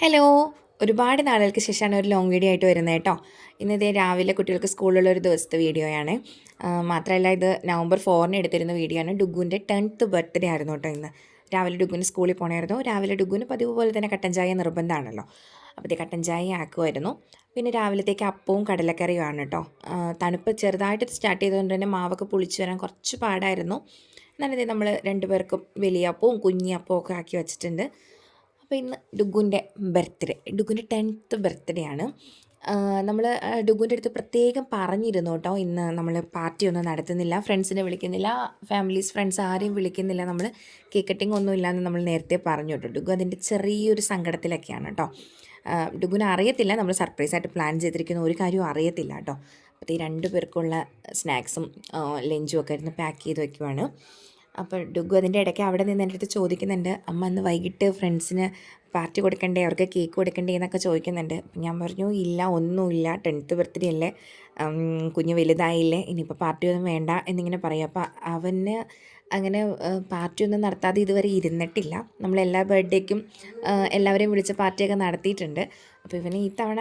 Hello. ഒരുപാട് നാളുകൾക്ക് ശേഷമാണ് ഒരു ലോങ് വീഡിയോ ആയിട്ട് വരുന്നത് കേട്ടോ. ഇന്നിതേ രാവിലെ കുട്ടികൾക്ക് സ്കൂളിലുള്ള ഒരു ദിവസത്തെ വീഡിയോയാണ്. മാത്രമല്ല ഇത് നവംബർ 4-ന് എടുത്തിരുന്ന വീഡിയോ ആണ്. ഡുഗുവിൻ്റെ 10th ബർത്ത്ഡേ ആയിരുന്നു കേട്ടോ ഇന്ന്. രാവിലെ ഡുഗുവിന് സ്കൂളിൽ പോകണമായിരുന്നു. രാവിലെ ഡുഗുവിന് പതിവ് പോലെ തന്നെ കട്ടൻ ചായ നിർബന്ധമാണല്ലോ. അപ്പോൾ കട്ടൻ ചായ ആക്കുമായിരുന്നു. പിന്നെ രാവിലത്തേക്ക് അപ്പവും കടലക്കറിയുമാണ് കേട്ടോ. തണുപ്പ് ചെറുതായിട്ട് സ്റ്റാർട്ട് ചെയ്തുകൊണ്ട് തന്നെ മാവൊക്കെ പുളിച്ച് വരാൻ കുറച്ച് പാടായിരുന്നു. എന്നാലും നമ്മൾ രണ്ടുപേർക്കും വലിയ അപ്പവും കുഞ്ഞിയപ്പവും ഒക്കെ ആക്കി വെച്ചിട്ടുണ്ട്. അപ്പോൾ ഇന്ന് ഡുഗുവിൻ്റെ ബർത്ത്ഡേ, ഡുഗുവിൻ്റെ 10th ബർത്ത്ഡേ ആണ്. നമ്മൾ ഡുഗുവിൻ്റെ അടുത്ത് പ്രത്യേകം പറഞ്ഞിരുന്നു കേട്ടോ, ഇന്ന് നമ്മൾ പാർട്ടിയൊന്നും നടത്തുന്നില്ല, ഫ്രണ്ട്സിനെ വിളിക്കുന്നില്ല, ഫ്രണ്ട്സ് ആരെയും വിളിക്കുന്നില്ല, നമ്മൾ കേക്ക് കട്ടിങ് ഒന്നും ഇല്ലയെന്ന് നമ്മൾ നേരത്തെ പറഞ്ഞു കേട്ടോ. ഡുഗു അതിൻ്റെ ചെറിയൊരു സങ്കടത്തിലൊക്കെയാണ് കേട്ടോ. ഡുഗുവിന് അറിയത്തില്ല നമ്മൾ സർപ്രൈസായിട്ട് പ്ലാൻ ചെയ്തിരിക്കുന്ന ഒരു കാര്യവും അറിയത്തില്ല കേട്ടോ. അപ്പോൾ ഈ 2 പേർക്കുള്ള സ്നാക്സും ലഞ്ചും ഒക്കെ ഇരുന്ന് പാക്ക് ചെയ്ത് വയ്ക്കുവാണ്. അപ്പോൾ ഡുഗു അതിൻ്റെ ഇടയ്ക്ക് അവിടെ നിന്ന് എൻ്റെ അടുത്ത് ചോദിക്കുന്നുണ്ട്, അമ്മ ഇന്ന് വൈകിട്ട് ഫ്രണ്ട്സിന് പാർട്ടി കൊടുക്കണ്ടേ, അവർക്ക് കേക്ക് കൊടുക്കണ്ടേ എന്നൊക്കെ ചോദിക്കുന്നുണ്ട്. അപ്പം ഞാൻ പറഞ്ഞു ഇല്ല, ഒന്നുമില്ല, 10th ബർത്ത്ഡേ അല്ലേ, കുഞ്ഞ് വലുതായില്ലേ, ഇനിയിപ്പോൾ പാർട്ടിയൊന്നും വേണ്ട എന്നിങ്ങനെ പറയും. അപ്പോൾ അവന് അങ്ങനെ പാർട്ടിയൊന്നും നടത്താതെ ഇതുവരെ ഇരുന്നിട്ടില്ല. നമ്മളെല്ലാ ബർത്ത്ഡേക്കും എല്ലാവരെയും വിളിച്ച് പാർട്ടിയൊക്കെ നടത്തിയിട്ടുണ്ട്. അപ്പോൾ ഇവന് ഈ തവണ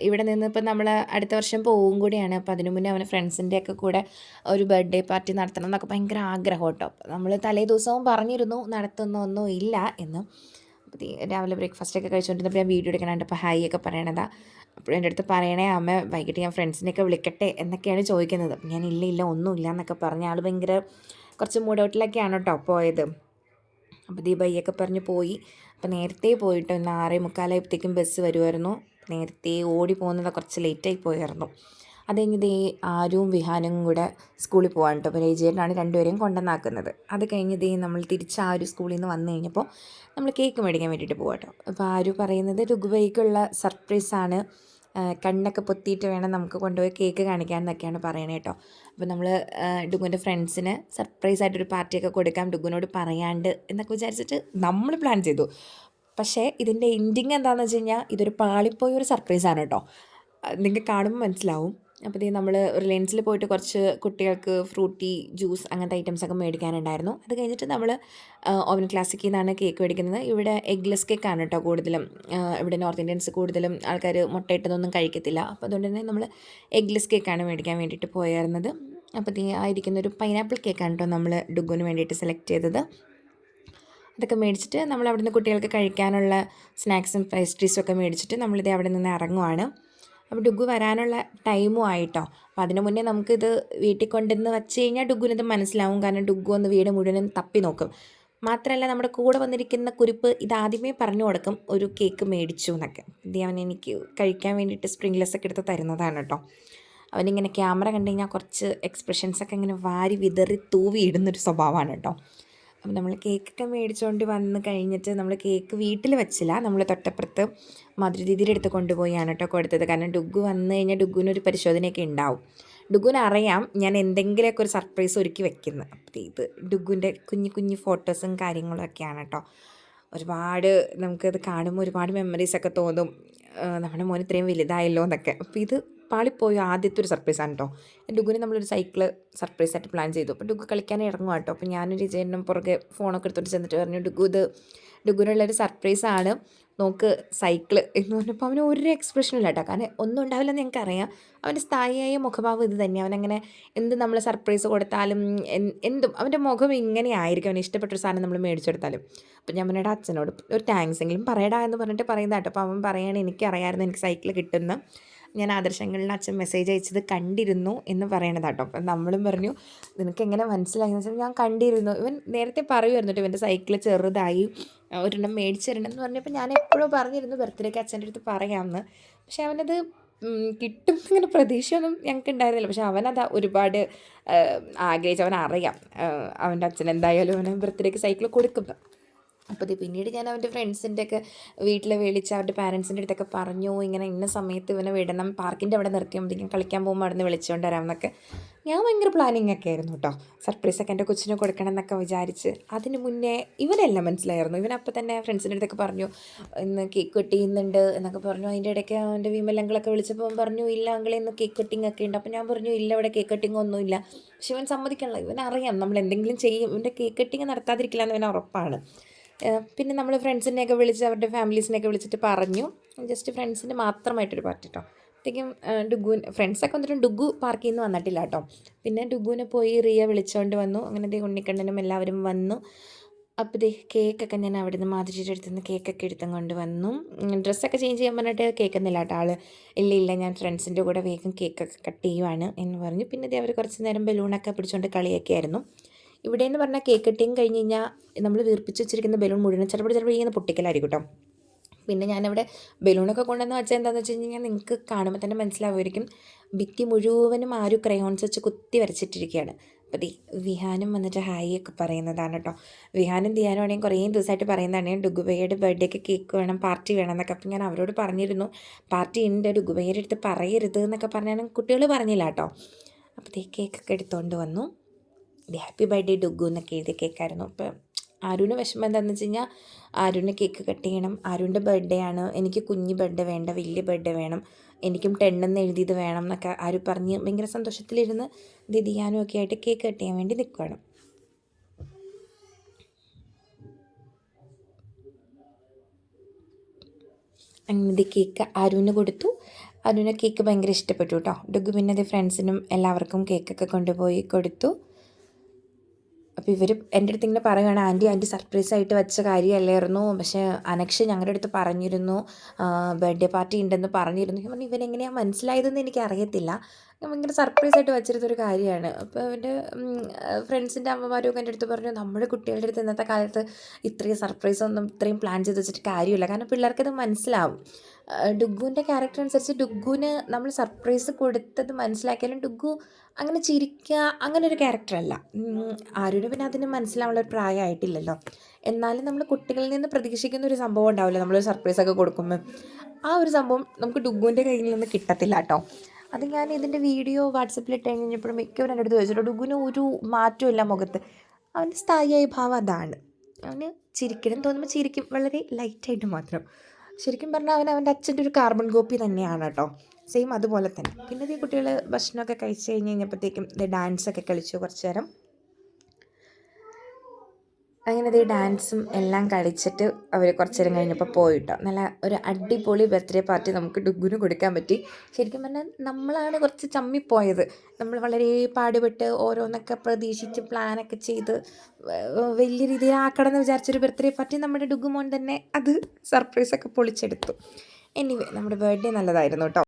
ഇവിടെ നിന്ന് ഇപ്പം നമ്മൾ അടുത്ത വർഷം പോവും കൂടിയാണ്. അപ്പോൾ അതിനു മുന്നേ അവന് ഫ്രണ്ട്സിൻ്റെയൊക്കെ കൂടെ ഒരു ബർത്ത്ഡേ പാർട്ടി നടത്തണം എന്നൊക്കെ ഭയങ്കര ആഗ്രഹം കേട്ടോ. നമ്മൾ തലേ ദിവസവും പറഞ്ഞിരുന്നു നടത്തുന്നൊന്നും ഇല്ല എന്ന്. അപ്പോൾ രാവിലെ ബ്രേക്ക്ഫാസ്റ്റൊക്കെ കഴിച്ചുകൊണ്ടിരുന്നപ്പോൾ ഞാൻ വീഡിയോ എടുക്കണുണ്ട്. അപ്പോൾ ഹായ് ഒക്കെ പറയണതാ. അപ്പോൾ എൻ്റെ അടുത്ത് പറയണേ അമ്മ വൈകിട്ട് ഞാൻ ഫ്രണ്ട്സിനെയൊക്കെ വിളിക്കട്ടെ എന്നൊക്കെയാണ് ചോദിക്കുന്നത്. അപ്പം ഞാൻ ഇല്ല ഒന്നുമില്ല എന്നൊക്കെ പറഞ്ഞ ആൾ ഭയങ്കര കുറച്ച് മൂഡ് ഔട്ടിലൊക്കെയാണ് കേട്ടോ പോയത്. അപ്പോൾ ബൈയൊക്കെ പറഞ്ഞ് പോയി. അപ്പോൾ നേരത്തെ പോയിട്ട് ഇന്ന് 6:45 ബസ് വരുമായിരുന്നു. നേരത്തെ ഓടി പോകുന്നത് കുറച്ച് ലേറ്റായി പോയായിരുന്നു. അത് കഴിഞ്ഞ് ആരും വിഹാനും കൂടെ സ്കൂളിൽ പോകാൻ കേട്ടോ. അപ്പോൾ രേജേട്ടനാണ് രണ്ടുപേരെയും കൊണ്ടുവന്നാക്കുന്നത്. അത് കഴിഞ്ഞ് നമ്മൾ തിരിച്ച് ആരു സ്കൂളിൽ നിന്ന് വന്നു കഴിഞ്ഞപ്പോൾ നമ്മൾ കേക്ക് മേടിക്കാൻ വേണ്ടിയിട്ട് പോകാം കേട്ടോ. അപ്പോൾ ആരു പറയുന്നത് രുഗ്ബൈക്കുള്ള സർപ്രൈസാണ്, കണ്ണൊക്കെ പൊത്തിയിട്ട് വേണം നമുക്ക് കൊണ്ടുപോയി കേക്ക് കാണിക്കാൻ എന്നൊക്കെയാണ് പറയണത് കേട്ടോ. അപ്പോൾ നമ്മൾ ഡുഗുവിൻ്റെ ഫ്രണ്ട്സിന് സർപ്രൈസായിട്ടൊരു പാർട്ടിയൊക്കെ കൊടുക്കാം ഡുഗുവിനോട് പറയാണ്ട് എന്നൊക്കെ വിചാരിച്ചിട്ട് നമ്മൾ പ്ലാൻ ചെയ്തു. പക്ഷേ ഇതിൻ്റെ എൻഡിങ് എന്താണെന്ന് വെച്ച് കഴിഞ്ഞാൽ ഇതൊരു പാളിപ്പോയൊരു സർപ്രൈസാണ് കേട്ടോ. നിങ്ങൾക്ക് കാണുമ്പോൾ മനസ്സിലാവും. അപ്പോൾ നമ്മൾ റിലയൻസിൽ പോയിട്ട് കുറച്ച് കുട്ടികൾക്ക് ഫ്രൂട്ടി ജ്യൂസ് അങ്ങനത്തെ ഐറ്റംസൊക്കെ മേടിക്കാനുണ്ടായിരുന്നു. അത് കഴിഞ്ഞിട്ട് നമ്മൾ ഓവൻ ക്ലാസിക്കിൽ നിന്നാണ് കേക്ക് മേടിക്കുന്നത്. ഇവിടെ എഗ്ലെസ് കേക്കാണ് കേട്ടോ കൂടുതലും. ഇവിടെ നോർത്ത് ഇന്ത്യൻസ് കൂടുതലും ആൾക്കാർ മുട്ടയിട്ടതൊന്നും കഴിക്കത്തില്ല. അപ്പോൾ അതുകൊണ്ട് തന്നെ നമ്മൾ എഗ്ലെസ് കേക്കാണ് മേടിക്കാൻ വേണ്ടിയിട്ട് പോയായിരുന്നത്. അപ്പോൾ ആയിരിക്കുന്നൊരു പൈനാപ്പിൾ കേക്കാണ് കേട്ടോ നമ്മൾ ഡുഗുവിന് വേണ്ടിയിട്ട് സെലക്ട് ചെയ്തത്. അതൊക്കെ മേടിച്ചിട്ട് നമ്മൾ അവിടെ നിന്ന് കുട്ടികൾക്ക് കഴിക്കാനുള്ള സ്നാക്സും പേസ്ട്രീസും ഒക്കെ മേടിച്ചിട്ട് നമ്മളിത് അവിടെ നിന്ന് ഇറങ്ങുവാണ്. അപ്പോൾ ഡുഗു വരാനുള്ള ടൈമും ആയിട്ടോ. അപ്പോൾ അതിന് മുന്നേ നമുക്കിത് വീട്ടിൽ കൊണ്ടുവന്ന് വെച്ച് കഴിഞ്ഞാൽ ഡുഗുവിനത് മനസ്സിലാവും. കാരണം ഡുഗു ഒന്ന് വീട് മുഴുവനും തപ്പി നോക്കും. മാത്രമല്ല നമ്മുടെ കൂടെ വന്നിരിക്കുന്ന കുരിപ്പ് ഇതാദ്യമേ പറഞ്ഞു കൊടുക്കും ഒരു കേക്ക് മേടിച്ചു എന്നൊക്കെ. ഇത് അവൻ എനിക്ക് കഴിക്കാൻ വേണ്ടിയിട്ട് സ്പ്രിംഗ്ലെസ്സൊക്കെ എടുത്ത് തരുന്നതാണ് കേട്ടോ. അവനിങ്ങനെ ക്യാമറ കണ്ടു കഴിഞ്ഞാൽ കുറച്ച് എക്സ്പ്രഷൻസൊക്കെ ഇങ്ങനെ വാരി വിതറി തൂവി ഇടുന്നൊരു സ്വഭാവമാണ് കേട്ടോ. അപ്പോൾ നമ്മൾ കേക്കൊക്കെ മേടിച്ചുകൊണ്ട് വന്ന് കഴിഞ്ഞിട്ട് നമ്മൾ കേക്ക് വീട്ടിൽ വെച്ചില്ല, നമ്മൾ തൊട്ടപ്പുറത്ത് മധുരദീദിയുടെ അടുത്ത് കൊണ്ടുപോയാണ് കേട്ടോ കൊടുത്തത്. കാരണം ഡുഗു വന്നു കഴിഞ്ഞാൽ ഡുഗുവിനൊരു പരിശോധനയൊക്കെ ഉണ്ടാവും. ഡുഗുവിന് അറിയാം ഞാൻ എന്തെങ്കിലുമൊക്കെ ഒരു സർപ്രൈസ് ഒരുക്കി വെക്കുന്നത്. അപ്പോൾ ഇത് ഡുഗുവിൻ്റെ കുഞ്ഞു ഫോട്ടോസും കാര്യങ്ങളും ഒക്കെയാണ് കേട്ടോ. ഒരുപാട് നമുക്കത് കാണുമ്പോൾ ഒരുപാട് മെമ്മറീസൊക്കെ തോന്നും, നമ്മുടെ മോൻ ഇത്രയും വലുതായല്ലോ എന്നൊക്കെ. അപ്പോൾ ഇത് പാളിപ്പോയി ആദ്യത്തെ ഒരു സർപ്രൈസാണ് കേട്ടോ. ഡുഗുവിന് നമ്മളൊരു സൈക്കിള് സർപ്രൈസായിട്ട് പ്ലാൻ ചെയ്തു. അപ്പോൾ ഡുഗു കളിക്കാൻ ഇറങ്ങുക കേട്ടോ. അപ്പോൾ ഞാനൊരു വിജയനും പുറകെ ഫോണൊക്കെ എടുത്തോട്ട് ചെന്നിട്ട് പറഞ്ഞു ഡുഗുവിനുള്ളൊരു സർപ്രൈസാണ്, നോക്ക് സൈക്കിള് എന്ന് പറഞ്ഞപ്പോൾ അവന് ഒരു എക്സ്പ്രഷനും ഇല്ല കേട്ടോ. കാരണം ഒന്നും ഉണ്ടാവില്ലെന്ന് ഞങ്ങൾക്കറിയാം. അവൻ്റെ സ്ഥായിയായ മുഖഭാവം ഇത് തന്നെ. അവനങ്ങനെ എന്ത് നമ്മൾ സർപ്രൈസ് കൊടുത്താലും എന്തും അവൻ്റെ മുഖം ഇങ്ങനെ ആയിരിക്കും. അവന് ഇഷ്ടപ്പെട്ടൊരു സാധനം നമ്മൾ മേടിച്ചെടുത്താലും. അപ്പോൾ ഞാൻ പറഞ്ഞിട്ട് അച്ഛനോട് ഒരു താങ്ക്സ് എങ്കിലും പറയടാ എന്ന് പറഞ്ഞിട്ട് പറയുന്നത് കേട്ടോ. അപ്പോൾ അവൻ പറയുകയാണ് എനിക്കറിയാമായിരുന്നു എനിക്ക് സൈക്കിൾ കിട്ടുമെന്ന്, ഞാൻ ആദർശങ്ങളിൽ അച്ഛൻ മെസ്സേജ് അയച്ചത് കണ്ടിരുന്നു എന്ന് പറയണത് കേട്ടോ. അപ്പം നമ്മളും പറഞ്ഞു നിനക്ക് എങ്ങനെ മനസ്സിലായി എന്ന് വെച്ചാൽ ഞാൻ കണ്ടിരുന്നു. ഇവൻ നേരത്തെ പറയുമായിരുന്നു കേട്ടോ ഇവൻ്റെ സൈക്കിൾ ചെറുതായി, ഒരെണ്ണം മേടിച്ച് തരണം എന്ന് പറഞ്ഞപ്പോൾ ഞാൻ എപ്പോഴും പറഞ്ഞിരുന്നു ബർത്ത്ഡേക്ക് അച്ഛൻ്റെ അടുത്ത് പറയാമെന്ന്. പക്ഷെ അവനത് കിട്ടും ഇങ്ങനെ പ്രതീക്ഷയൊന്നും ഞങ്ങൾക്ക് ഉണ്ടായിരുന്നില്ല. പക്ഷെ അവനത് ഒരുപാട് ആഗ്രഹിച്ച് അവനറിയാം അവൻ്റെ അച്ഛൻ എന്തായാലും അവന് ബർത്ത്ഡേക്ക് സൈക്കിൾ കൊടുക്കും. അപ്പോൾ പിന്നീട് ഞാൻ അവൻ്റെ ഫ്രണ്ട്സിൻ്റെയൊക്കെ വീട്ടിൽ വിളിച്ച് അവരുടെ പാരൻസിൻ്റെ അടുത്തൊക്കെ പറഞ്ഞു ഇങ്ങനെ ഇന്ന സമയത്ത് ഇവനെ വിടണം, പാർക്കിൻ്റെ അവിടെ നിർത്തിയാൽ കളിക്കാൻ പോകുമ്പോൾ അവിടെ നിന്ന് വിളിച്ചുകൊണ്ട് വരാമെന്നൊക്കെ. ഞാൻ ഭയങ്കര പ്ലാനിങ് ഒക്കെ ആയിരുന്നു കേട്ടോ. സർപ്രൈസൊക്കെ എൻ്റെ കൊച്ചിനെ കൊടുക്കണം എന്നൊക്കെ വിചാരിച്ച്. അതിന് മുന്നേ ഇവനെല്ലാം മനസ്സിലായിരുന്നു. ഇവനപ്പോൾ തന്നെ ഫ്രണ്ട്സിൻ്റെ അടുത്തൊക്കെ പറഞ്ഞു ഇന്ന് കേക്ക് കട്ട് ചെയ്യുന്നുണ്ട് എന്നൊക്കെ പറഞ്ഞു. അതിൻ്റെ ഇടയ്ക്ക് അവൻ്റെ വിമലങ്ങളൊക്കെ വിളിച്ചപ്പോൾ പറഞ്ഞു ഇല്ല അങ്കിളെ ഇന്ന് കേക്ക് കട്ടിങ് ഒക്കെ ഉണ്ട്. അപ്പോൾ ഞാൻ പറഞ്ഞു ഇല്ല ഇവിടെ കേക്ക് കട്ടിങ് ഒന്നുമില്ല. പക്ഷെ ഇവൻ സമ്മതിക്കണല്ലോ, ഇവനറിയാം നമ്മൾ എന്തെങ്കിലും ചെയ്യും, ഇവൻ്റെ കേക്ക് കട്ടിങ് നടത്താതിരിക്കില്ല എന്ന് ഇവന് ഉറപ്പാണ്. പിന്നെ നമ്മൾ ഫ്രണ്ട്സിനെയൊക്കെ വിളിച്ച് അവരുടെ ഫാമിലീസിനെയൊക്കെ വിളിച്ചിട്ട് പറഞ്ഞു. ജസ്റ്റ് ഫ്രണ്ട്സിന് മാത്രമായിട്ടൊരു പാർട്ടി കേട്ടോ. അപ്പോഴത്തേക്കും ഫ്രണ്ട്സൊക്കെ വന്നിട്ട് ഡുഗു പാർക്കിൽ നിന്ന് വന്നിട്ടില്ല കേട്ടോ. പിന്നെ ഡുഗുവിനെ പോയി റിയ വിളിച്ചുകൊണ്ട് വന്നു. അങ്ങനെ ഉണ്ണിക്കണ്ണനും എല്ലാവരും വന്നു. അപ്പോൾ കേക്കൊക്കെ ഞാൻ അവിടെ നിന്ന് മാധുരിയുടെ അടുത്ത് നിന്ന് കേക്കൊക്കെ എടുത്തും കൊണ്ട് വന്നു. ഡ്രസ്സൊക്കെ ചേഞ്ച് ചെയ്യാൻ പറഞ്ഞിട്ട് കേൾക്കുന്നില്ല കേട്ടോ ആൾ. ഇല്ല ഞാൻ ഫ്രണ്ട്സിൻ്റെ കൂടെ വേഗം കേക്കൊക്കെ കട്ട് ചെയ്യുവാണ് എന്ന് പറഞ്ഞു. പിന്നെ അവർ കുറച്ച് നേരം ബലൂണൊക്കെ പിടിച്ചുകൊണ്ട് കളിയൊക്കെയായിരുന്നു. ഇവിടെ എന്ന് പറഞ്ഞാൽ കേക്ക് കട്ടിങ് കഴിഞ്ഞ് കഴിഞ്ഞാൽ നമ്മൾ വീർപ്പിച്ച് വെച്ചിരിക്കുന്ന ബലൂൺ മുഴുവൻ ചിലപ്പോൾ ഇങ്ങനെ പൊട്ടിക്കലായിരിക്കും കേട്ടോ. പിന്നെ ഞാനവിടെ ബലൂണൊക്കെ കൊണ്ടുവന്ന് വെച്ചാൽ എന്താണെന്ന് വെച്ച് കഴിഞ്ഞാൽ നിങ്ങൾക്ക് കാണുമ്പോൾ തന്നെ മനസ്സിലാവുമായിരിക്കും. ഭിത്തി മുഴുവനും ആരും ക്രയോൺസ് വെച്ച് കുത്തി വരച്ചിട്ടിരിക്കുകയാണ്. അപ്പോൾ വിഹാനും വന്നിട്ട് ഹായ് ഒക്കെ പറയുന്നതാണ് കേട്ടോ. വിഹാനും ദിയാനും ആണെങ്കിൽ കുറേ ദിവസമായിട്ട് പറയുന്നതാണ് ഡുഗുബയുടെ ബർത്ത്ഡേക്ക് കേക്ക് വേണം, പാർട്ടി വേണം എന്നൊക്കെ. അപ്പം ഞാൻ അവരോട് പറഞ്ഞിരുന്നു പാർട്ടി ഉണ്ട്, ഡുഗുബയുടെ അടുത്ത് പറയരുത് എന്നൊക്കെ പറഞ്ഞാലും കുട്ടികൾ പറഞ്ഞില്ല കേട്ടോ. അപ്പോൾ കേക്കൊക്കെ എടുത്തുകൊണ്ട് വന്നു. ഹാപ്പി ബർത്ത്ഡേ ഡുഗു എന്നൊക്കെ എഴുതിയ കേക്കായിരുന്നു. അപ്പോൾ ആരുവിന് വിഷമം എന്താണെന്ന് വെച്ച് കഴിഞ്ഞാൽ ആരുവിന് കേക്ക് കട്ട് ചെയ്യണം, ആരുവിൻ്റെ ബർത്ത്ഡേ ആണ്, എനിക്ക് കുഞ്ഞ് ബർത്ത്ഡേ വേണ്ട വലിയ ബർത്ത്ഡേ വേണം, എനിക്കും 10 എന്ന് എഴുതിയത് വേണം എന്നൊക്കെ ആരും പറഞ്ഞ് ഭയങ്കര സന്തോഷത്തിലിരുന്ന് ദിദിയാനും ഒക്കെ ആയിട്ട് കേക്ക് കട്ട് ചെയ്യാൻ വേണ്ടി നിൽക്കുകയാണ്. അങ്ങനെ കേക്ക് ആരുവിന് കൊടുത്തു. ആരുവിന് കേക്ക് ഭയങ്കര ഇഷ്ടപ്പെട്ടു കേട്ടോ. ഡുഗു പിന്നെ ഫ്രണ്ട്സിനും എല്ലാവർക്കും കേക്കൊക്കെ കൊണ്ടുപോയി കൊടുത്തു. അപ്പോൾ ഇവർ എൻ്റെ അടുത്ത് ഇങ്ങനെ പറയുകയാണ് ആൻറ്റി സർപ്രൈസായിട്ട് വെച്ച കാര്യമല്ലായിരുന്നു, പക്ഷേ അനക്ഷ ഞങ്ങളുടെ അടുത്ത് പറഞ്ഞിരുന്നു ബർത്ത്ഡേ പാർട്ടി ഉണ്ടെന്ന് പറഞ്ഞിരുന്നു. ഞാൻ പറഞ്ഞു ഇവനെങ്ങനെയാണ് മനസ്സിലായതെന്ന് എനിക്കറിയത്തില്ല, ഭയങ്കര സർപ്രൈസായിട്ട് വെച്ചിരുന്നൊരു കാര്യമാണ്. അപ്പോൾ അവൻ്റെ ഫ്രണ്ട്സിൻ്റെ അമ്മമാരൊക്കെ എൻ്റെ അടുത്ത് പറഞ്ഞു നമ്മുടെ കുട്ടികളുടെ അടുത്ത് ഇന്നത്തെ കാലത്ത് ഇത്രയും സർപ്രൈസൊന്നും ഇത്രയും പ്ലാൻ ചെയ്ത് വെച്ചിട്ട് കാര്യമില്ല, കാരണം പിള്ളേർക്കത് മനസ്സിലാവും. ഡുഗുവിൻ്റെ ക്യാരക്ടർ അനുസരിച്ച് ഡുഗുവിന് നമ്മൾ സർപ്രൈസ് കൊടുത്തത് മനസ്സിലാക്കിയാലും ഡുഗു അങ്ങനെ ചിരിക്കുക അങ്ങനെ ഒരു ക്യാരക്ടറല്ല. ആരും പിന്നെ അതിന് മനസ്സിലാവുള്ള ഒരു പ്രായമായിട്ടില്ലല്ലോ. എന്നാലും നമ്മൾ കുട്ടികളിൽ നിന്ന് പ്രതീക്ഷിക്കുന്ന ഒരു സംഭവം ഉണ്ടാവില്ല നമ്മളൊരു സർപ്രൈസൊക്കെ കൊടുക്കുമ്പോൾ. ആ ഒരു സംഭവം നമുക്ക് ഡുഗുവിൻ്റെ കയ്യിൽ നിന്ന് കിട്ടത്തില്ല കേട്ടോ. അത് ഞാൻ ഇതിൻ്റെ വീഡിയോ വാട്സപ്പിൽ ഇട്ട് കഴിഞ്ഞപ്പോഴും മിക്കവരും എൻ്റെ അടുത്ത് ചോദിച്ചിട്ട് ഡുഗുവിന് ഒരു മാറ്റമില്ല മുഖത്ത്. അവൻ്റെ സ്ഥായിയായ ഭാവം അതാണ്. അവന് ചിരിക്കണം തോന്നുമ്പോൾ ചിരിക്കും, വളരെ ലൈറ്റായിട്ട് മാത്രം. ശരിക്കും പറഞ്ഞാൽ അവൻ്റെ അച്ഛൻ്റെ ഒരു കാർബൺ കോപ്പി തന്നെയാണ് കേട്ടോ. സെയിം അതുപോലെ തന്നെ. പിന്നെ ഈ കുട്ടികൾ ഭക്ഷണമൊക്കെ കഴിച്ച് കഴിഞ്ഞപ്പോഴത്തേക്കും ഡാൻസൊക്കെ കളിച്ചു കുറച്ച് നേരം. അങ്ങനെ ഡാൻസും എല്ലാം കളിച്ചിട്ട് അവർ കുറച്ച് നേരം കഴിഞ്ഞപ്പോൾ പോയിട്ടോ. നല്ല ഒരു അടിപൊളി ബർത്ത്ഡേ പാർട്ടി നമുക്ക് ഡുഗുവിന് കൊടുക്കാൻ പറ്റി. ശരിക്കും പറഞ്ഞാൽ നമ്മളാണ് കുറച്ച് ചമ്മിപ്പോയത്. നമ്മൾ വളരെ പാടുപെട്ട് ഓരോന്നൊക്കെ പ്രതീക്ഷിച്ച് പ്ലാനൊക്കെ ചെയ്ത് വലിയ രീതിയിലാക്കണം എന്ന് വിചാരിച്ചൊരു ബർത്ത്ഡേ പാർട്ടി നമ്മുടെ ഡുഗുമോൻ തന്നെ അത് സർപ്രൈസൊക്കെ പൊളിച്ചെടുത്തു. എനിവേ നമ്മുടെ ബർത്ത്ഡേ നല്ലതായിരുന്നു കേട്ടോ.